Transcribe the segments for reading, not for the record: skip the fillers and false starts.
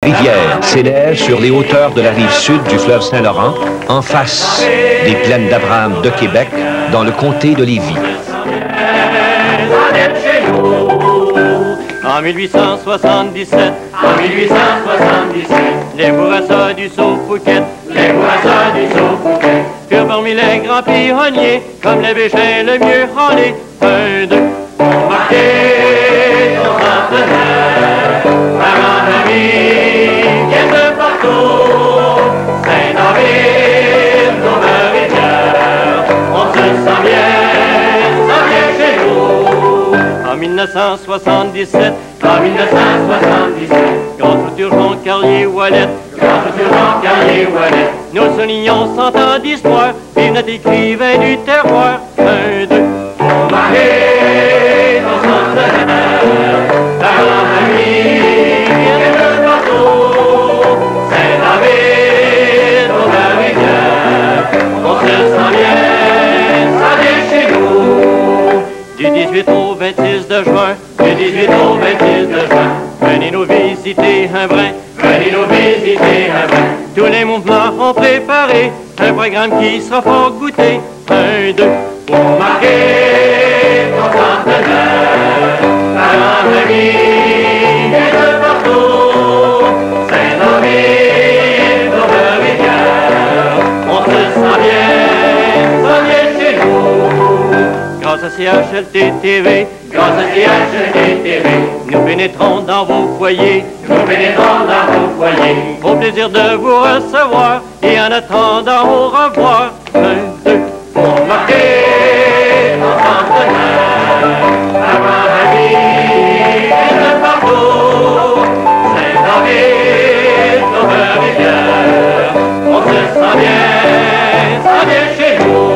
Rivière s'élève sur les hauteurs de la rive sud du fleuve Saint-Laurent, en face des plaines d'Abraham de Québec, dans le comté de Lévis. En 1877, les bourrasseurs du Sault-Fouquet, furent parmi les grands pionniers, comme les Béchins le mieux râlés. Un, deux, pour marquer ton centenaire, parents, amis, viennent de partout, Saint-David, Sauveur-Rivière, on se sent bien chez nous. En 1977, grâce au Turgeon Carrier-Wallet, nous soulignons 100 ans d'histoire, vive notre écrivain du terroir. Un, deux, pour marquer nos centenaires, parents, amis, viennent de partout, Saint-David, Sauveur-Rivière, on se sent bien chez nous. Du 18 au 26 de juin, venez nous visiter un brin, tous les mouvements ont préparé un programme qui sera fort goûté. Un, deux, pour marquer ton centenaire, parents, amis, viennent de partout, Saint-David, Sauveur-Rivière, on se sent bien chez nous. Grâce à CHLT-TV, nous pénétrons dans vos foyers, au plaisir de vous recevoir, et en attendant au revoir. Un, deux, pour marquer ton centenaire, parents, amis, viennent de partout, Saint-David, Sauveur-Rivière, on se sent bien chez nous.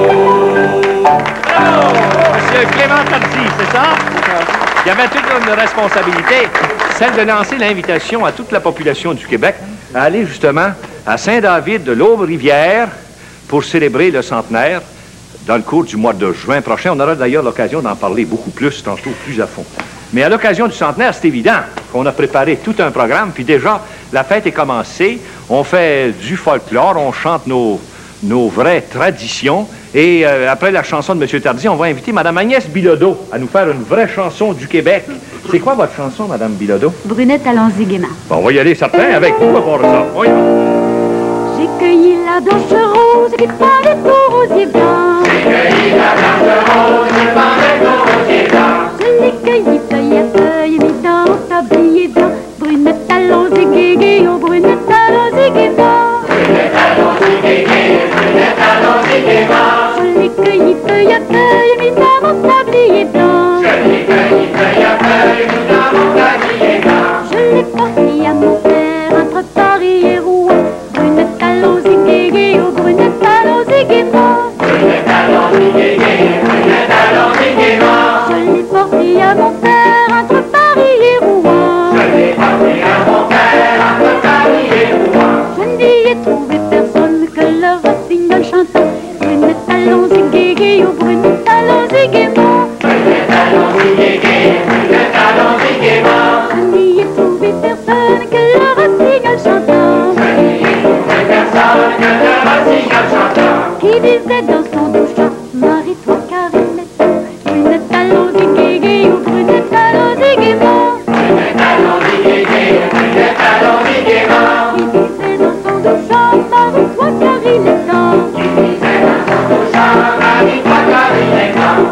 Bravo! Monsieur Clément Tardy, c'est ça? Il y avait toute une responsabilité, celle de lancer l'invitation à toute la population du Québec à aller justement à Saint-David de l'Aube-Rivière pour célébrer le centenaire dans le cours du mois de juin prochain. On aura d'ailleurs l'occasion d'en parler beaucoup plus, tantôt plus à fond. Mais à l'occasion du centenaire, c'est évident qu'on a préparé tout un programme, puis déjà, la fête est commencée, on fait du folklore, on chante nos vraies traditions. Et après la chanson de M. Tardy, on va inviter Mme Agnès Bilodeau à nous faire une vraie chanson du Québec. C'est quoi votre chanson, Mme Bilodeau? Brunette, allons-y gaiement. Bon, on va y aller certain avec vous à part ça. Oui. J'ai cueilli la blanche rose qui parlait au rosier blanc. Je l'ai cueillie feuille à feuille, mis dans mon tablier blanc. Brunette, allons-y guégué, oh brunette, allons-y gaiement. Je l'ai cueilli feuille à feuille, mis dans mon tablier blanc. Je l'ai porté à mon père entre Paris et Rouen. Brunette, allons-y guégué, oh brunette, allons-y gaiement. Je l'ai porté à mon père entre Paris et Rouen. Je n'y ai trouvé personne que le rossignol chantant. Brunette, allons-y guégué, oh brunette, allons-y gaiement. Je n'y ai trouvé personne que le rossignol chantant. Qui disait dans son doux chant, marie-toi car il est temps. Brunette, allons-y guégué, oh brunette, allons-y gaiement. Qui disait dans son doux chant, marie-toi car il est temps.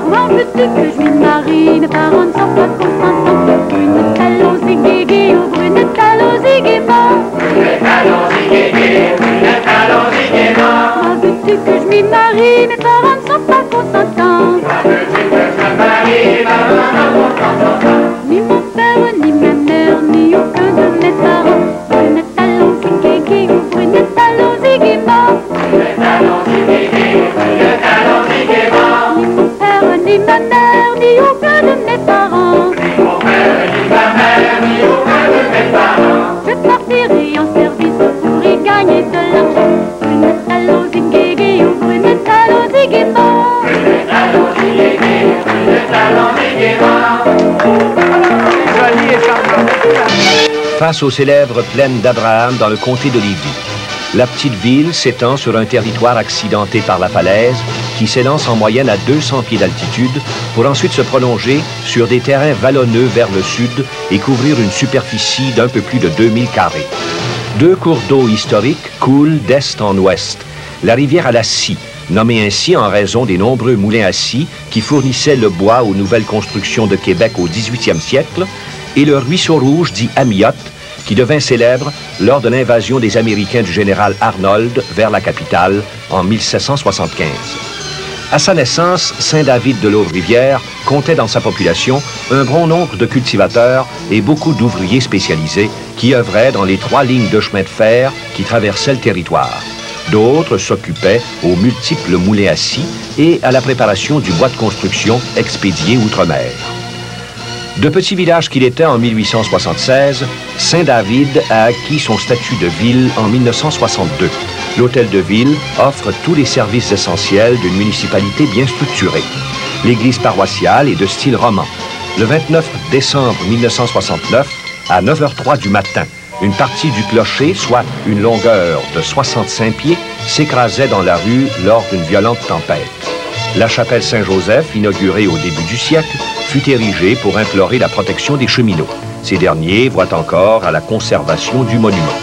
Comment veux-tu que je m'y marie, mes parents ne sont pas consentants. Brunette, allons-y guégué, oh brunette, allons-y gaiement. Comment veux-tu que je m'y marie, mes parents ne sont pas consentants. Ni mon père, ni ma mère, ni aucun de mes parents. Brunette, allons-y guégué, oh brunette, allons-y gaiement. Ni mon père, ni ma mère, ni aucun de mes parents. Je partirai en service pour y gagner de l'argent. Brunette, allons-y guégué, oh brunette, allons-y gaiement. face aux célèbres plaines d'Abraham dans le comté de Lévis. La petite ville s'étend sur un territoire accidenté par la falaise qui s'élance en moyenne à 200 pieds d'altitude pour ensuite se prolonger sur des terrains vallonneux vers le sud et couvrir une superficie d'un peu plus de 2000 carrés. Deux cours d'eau historiques coulent d'est en ouest. La rivière à la scie, nommée ainsi en raison des nombreux moulins à scie qui fournissaient le bois aux nouvelles constructions de Québec au 18e siècle, et le ruisseau rouge dit Amiotte, qui devint célèbre lors de l'invasion des Américains du général Arnold vers la capitale en 1775. À sa naissance, Saint-David de l'Aude-Rivière comptait dans sa population un bon nombre de cultivateurs et beaucoup d'ouvriers spécialisés qui œuvraient dans les 3 lignes de chemin de fer qui traversaient le territoire. D'autres s'occupaient aux multiples moulins à scie et à la préparation du bois de construction expédié outre-mer. De petit village qu'il était en 1876, Saint-David a acquis son statut de ville en 1962. L'hôtel de ville offre tous les services essentiels d'une municipalité bien structurée. L'église paroissiale est de style roman. Le 29 décembre 1969, à 9h03 du matin, une partie du clocher, soit une longueur de 65 pieds, s'écrasait dans la rue lors d'une violente tempête. La chapelle Saint-Joseph, inaugurée au début du siècle, fut érigée pour implorer la protection des cheminots. Ces derniers voient encore à la conservation du monument.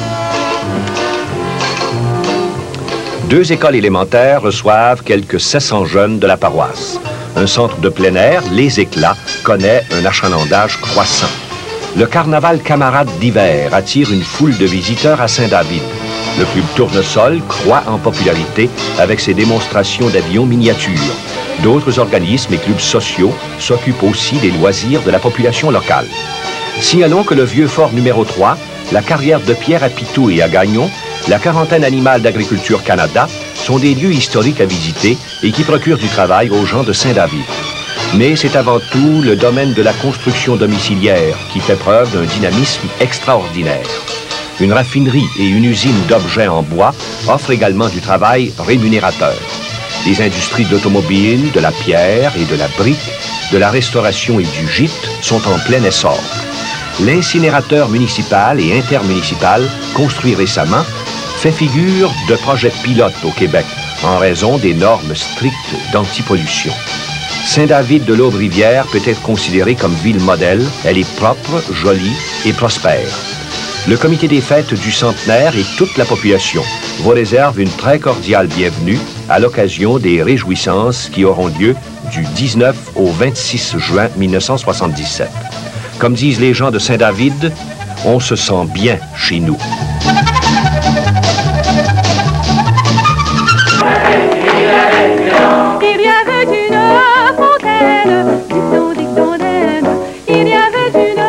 2 écoles élémentaires reçoivent quelques 700 jeunes de la paroisse. Un centre de plein air, Les Éclats, connaît un achalandage croissant. Le carnaval camarade d'hiver attire une foule de visiteurs à Saint-David. Le club Tournesol croît en popularité avec ses démonstrations d'avions miniatures. D'autres organismes et clubs sociaux s'occupent aussi des loisirs de la population locale. Signalons que le vieux fort numéro 3, la carrière de Pierre à Pitou et à Gagnon, la quarantaine animale d'Agriculture Canada sont des lieux historiques à visiter et qui procurent du travail aux gens de Saint-David. Mais c'est avant tout le domaine de la construction domiciliaire qui fait preuve d'un dynamisme extraordinaire. Une raffinerie et une usine d'objets en bois offrent également du travail rémunérateur. Les industries d'automobile, de la pierre et de la brique, de la restauration et du gîte sont en plein essor. L'incinérateur municipal et intermunicipal, construit récemment, fait figure de projet pilote au Québec en raison des normes strictes d'antipollution. Saint-David de l'Aude-Rivière peut être considérée comme ville modèle. Elle est propre, jolie et prospère. Le comité des fêtes du centenaire et toute la population vous réservent une très cordiale bienvenue à l'occasion des réjouissances qui auront lieu du 19 au 26 juin 1977. Comme disent les gens de Saint-David, on se sent bien chez nous. Il y avait une fontaine, dic-don-dic-don-daine. Il y avait une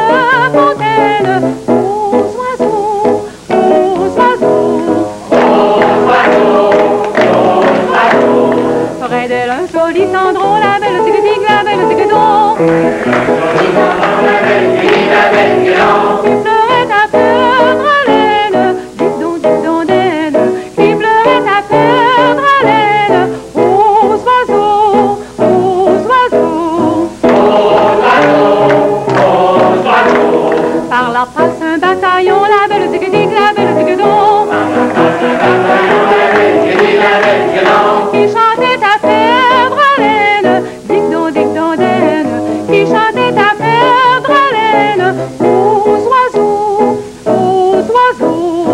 fontaine aux oiseaux, aux oiseaux, aux oiseaux, aux oiseaux. Près d'elle un joli cendron, la belle tic-tic, la belle tic-don. La belle tic-don. Qui pleurait à perdre haleine, dic-don-dic-don-daine. Qui pleurait à perdre haleine. Par la passe un bataillon, la belle tic-tic, la belle tic-don. Qui chantait à perdre haleine, dic-don, dic-don-daine. Qui chantait à perdre haleine, aux oiseaux, aux oiseaux,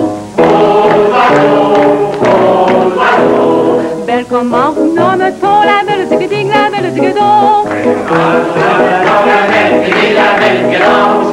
aux oiseaux, aux oiseaux. Belle comment vous nomme-t-on, la belle tic-tic, la belle tic-don. La belle tic-tic, la belle tic-don.